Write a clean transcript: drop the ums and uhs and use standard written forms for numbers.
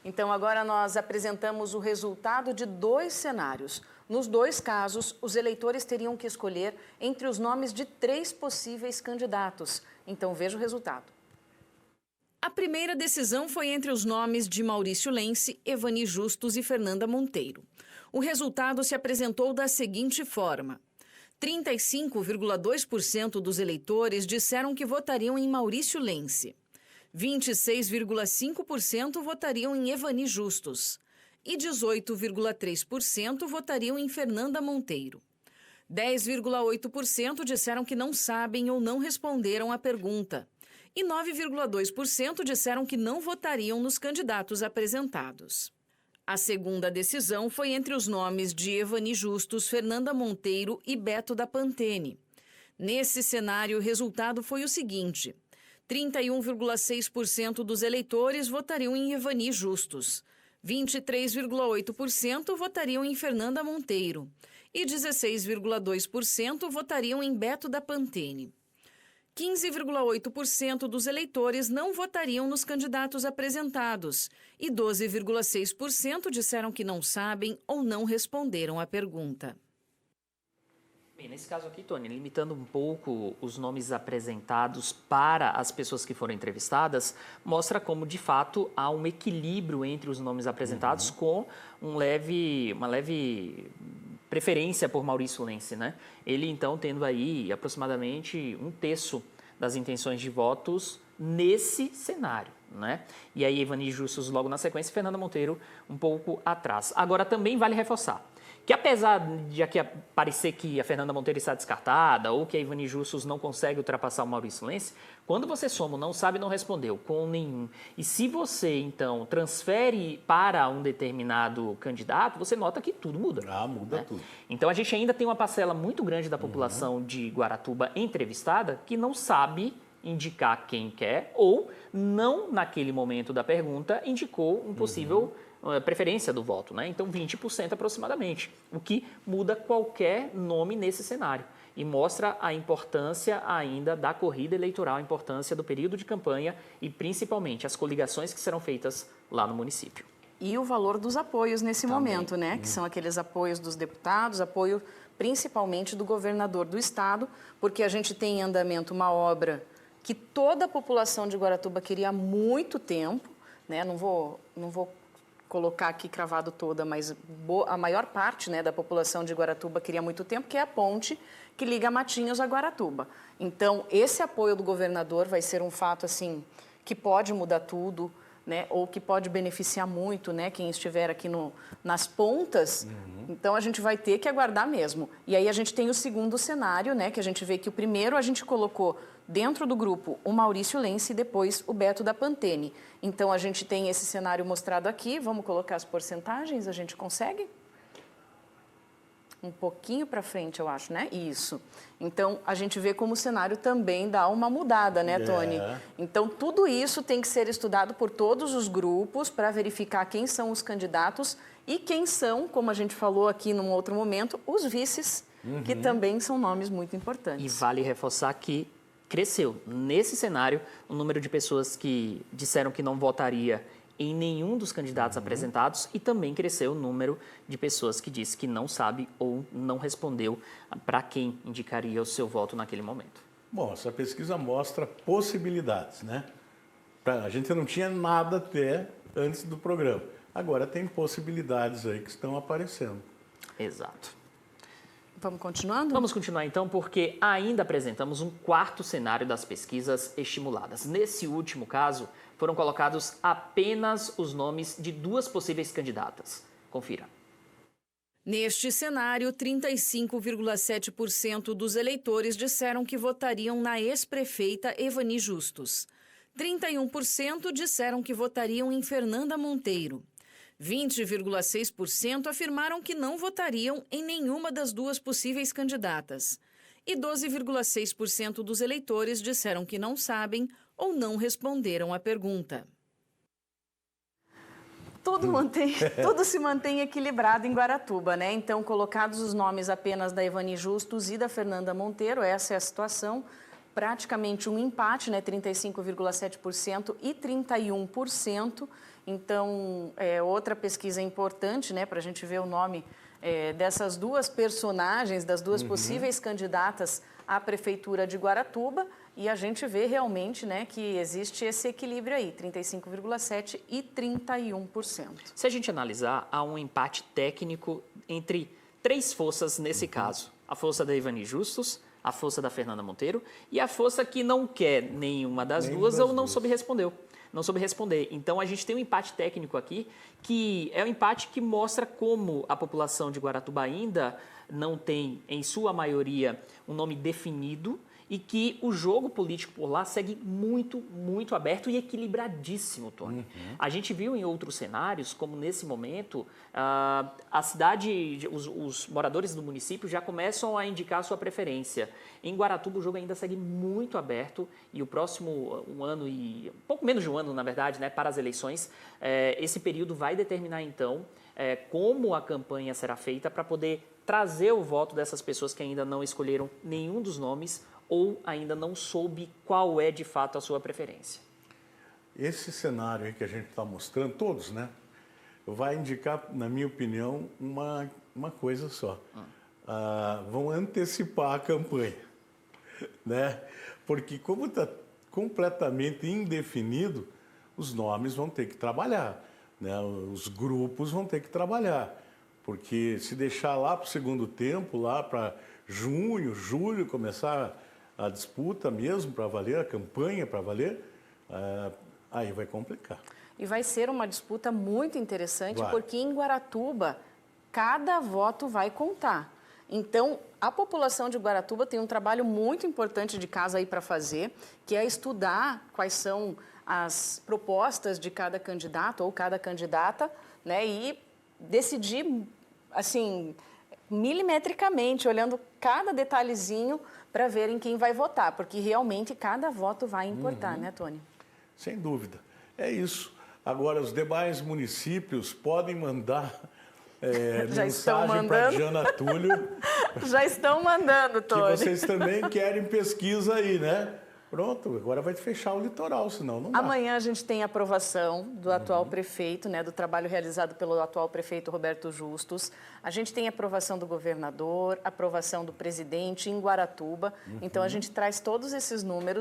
Então, agora nós apresentamos o resultado de 2 cenários. Nos 2 casos, os eleitores teriam que escolher entre os nomes de 3 possíveis candidatos. Então, veja o resultado. A primeira decisão foi entre os nomes de Maurício Lenci, Evani Justus e Fernanda Monteiro. O resultado se apresentou da seguinte forma: 35,2% dos eleitores disseram que votariam em Maurício Lenci. 26,5% votariam em Evani Justus e 18,3% votariam em Fernanda Monteiro. 10,8% disseram que não sabem ou não responderam à pergunta e 9,2% disseram que não votariam nos candidatos apresentados. A segunda decisão foi entre os nomes de Evani Justus, Fernanda Monteiro e Beto da Pantene. Nesse cenário, o resultado foi o seguinte: 31,6% dos eleitores votariam em Evani Justus, 23,8% votariam em Fernanda Monteiro e 16,2% votariam em Beto da Pantene. 15,8% dos eleitores não votariam nos candidatos apresentados e 12,6% disseram que não sabem ou não responderam à pergunta. Bem, nesse caso aqui, Tony, limitando um pouco os nomes apresentados para as pessoas que foram entrevistadas, mostra como, de fato, há um equilíbrio entre os nomes apresentados com uma leve preferência por Maurício Lenci, né? Ele, então, tendo aí aproximadamente 1/3 das intenções de votos nesse cenário, né? E aí, Evani Justus logo na sequência e Fernanda Monteiro um pouco atrás. Agora, também vale reforçar que, apesar de aqui parecer que a Fernanda Monteiro está descartada ou que a Evani Justus não consegue ultrapassar o Maurício Lenci, quando você soma o não sabe, não respondeu com nenhum, e se você, então, transfere para um determinado candidato, você nota que tudo muda. Muda, né? Tudo. Então, a gente ainda tem uma parcela muito grande da população de Guaratuba entrevistada que não sabe indicar quem quer ou não, naquele momento da pergunta, indicou um possível preferência do voto, né? Então, 20% aproximadamente, o que muda qualquer nome nesse cenário e mostra a importância ainda da corrida eleitoral, a importância do período de campanha e, principalmente, as coligações que serão feitas lá no município. E o valor dos apoios nesse momento, né? Que são aqueles apoios dos deputados, apoio principalmente do governador do estado, porque a gente tem em andamento uma obra que toda a população de Guaratuba queria há muito tempo, né? Não vou colocar aqui cravado toda, mas a maior parte, né, da população de Guaratuba queria há muito tempo, que é a ponte que liga Matinhos a Guaratuba. Então, esse apoio do governador vai ser um fato, assim, que pode mudar tudo, né, ou que pode beneficiar muito, né, quem estiver aqui nas pontas. Então, a gente vai ter que aguardar mesmo. E aí a gente tem o segundo cenário, né, que a gente vê que o primeiro a gente colocou dentro do grupo o Maurício Lenci e depois o Beto da Pantene. Então, a gente tem esse cenário mostrado aqui. Vamos colocar as porcentagens? A gente consegue? Um pouquinho para frente, eu acho, né? Isso. Então, a gente vê como o cenário também dá uma mudada, né, Tony? Então, tudo isso tem que ser estudado por todos os grupos para verificar quem são os candidatos e quem são, como a gente falou aqui num outro momento, os vices, que também são nomes muito importantes. E vale reforçar que cresceu, nesse cenário, o número de pessoas que disseram que não votaria em nenhum dos candidatos apresentados e também cresceu o número de pessoas que disse que não sabe ou não respondeu para quem indicaria o seu voto naquele momento. Bom, essa pesquisa mostra possibilidades, né? A gente não tinha nada até antes do programa. Agora tem possibilidades aí que estão aparecendo. Exato. Vamos continuando? Vamos continuar então, porque ainda apresentamos um quarto cenário das pesquisas estimuladas. Nesse último caso, foram colocados apenas os nomes de 2 possíveis candidatas. Confira. Neste cenário, 35,7% dos eleitores disseram que votariam na ex-prefeita Evani Justus. 31% disseram que votariam em Fernanda Monteiro. 20,6% afirmaram que não votariam em nenhuma das 2 possíveis candidatas. E 12,6% dos eleitores disseram que não sabem ou não responderam à pergunta. Tudo se mantém equilibrado em Guaratuba, né? Então, colocados os nomes apenas da Evani Justus e da Fernanda Monteiro, essa é a situação. praticamente um empate, né, 35,7% e 31%. Então, outra pesquisa importante, né, para a gente ver o nome dessas duas personagens, das duas possíveis candidatas à Prefeitura de Guaratuba, e a gente vê realmente, né, que existe esse equilíbrio aí, 35,7% e 31%. Se a gente analisar, há um empate técnico entre 3 forças nesse caso. A força da Ivani Justus, a força da Fernanda Monteiro e a força que não quer nenhuma das duas ou não soube responder. Não soube responder. Então, a gente tem um empate técnico aqui, que é um empate que mostra como a população de Guaratuba ainda não tem, em sua maioria, um nome definido e que o jogo político por lá segue muito, muito aberto e equilibradíssimo, Tony. A gente viu em outros cenários, como nesse momento, a cidade, os moradores do município já começam a indicar a sua preferência. Em Guaratuba, o jogo ainda segue muito aberto e o próximo um ano e pouco menos de um ano, na verdade, né, para as eleições, esse período vai determinar, então, como a campanha será feita para poder trazer o voto dessas pessoas que ainda não escolheram nenhum dos nomes ou ainda não soube qual é de fato a sua preferência. Esse cenário aí que a gente está mostrando, todos, né? Vai indicar, na minha opinião, uma coisa só. Vão antecipar a campanha, né? Porque como está completamente indefinido, os nomes vão ter que trabalhar, né? Os grupos vão ter que trabalhar. Porque se deixar lá para o segundo tempo, lá para junho, julho, começar a disputa mesmo para valer, a campanha para valer, aí vai complicar. E vai ser uma disputa muito interessante, porque em Guaratuba, cada voto vai contar. Então, a população de Guaratuba tem um trabalho muito importante de casa aí para fazer, que é estudar quais são as propostas de cada candidato ou cada candidata, né, e decidir, assim, milimetricamente, olhando cada detalhezinho para ver em quem vai votar, porque realmente cada voto vai importar, né, Tony? Sem dúvida. É isso. Agora, os demais municípios podem mandar mensagem para Diana Túlio. Já estão mandando, Tony. Que vocês também querem pesquisa aí, né? Pronto, agora vai fechar o litoral, senão não dá. Amanhã a gente tem a aprovação do atual prefeito, né, do trabalho realizado pelo atual prefeito Roberto Justus. A gente tem a aprovação do governador, aprovação do presidente em Guaratuba. Então, a gente traz todos esses números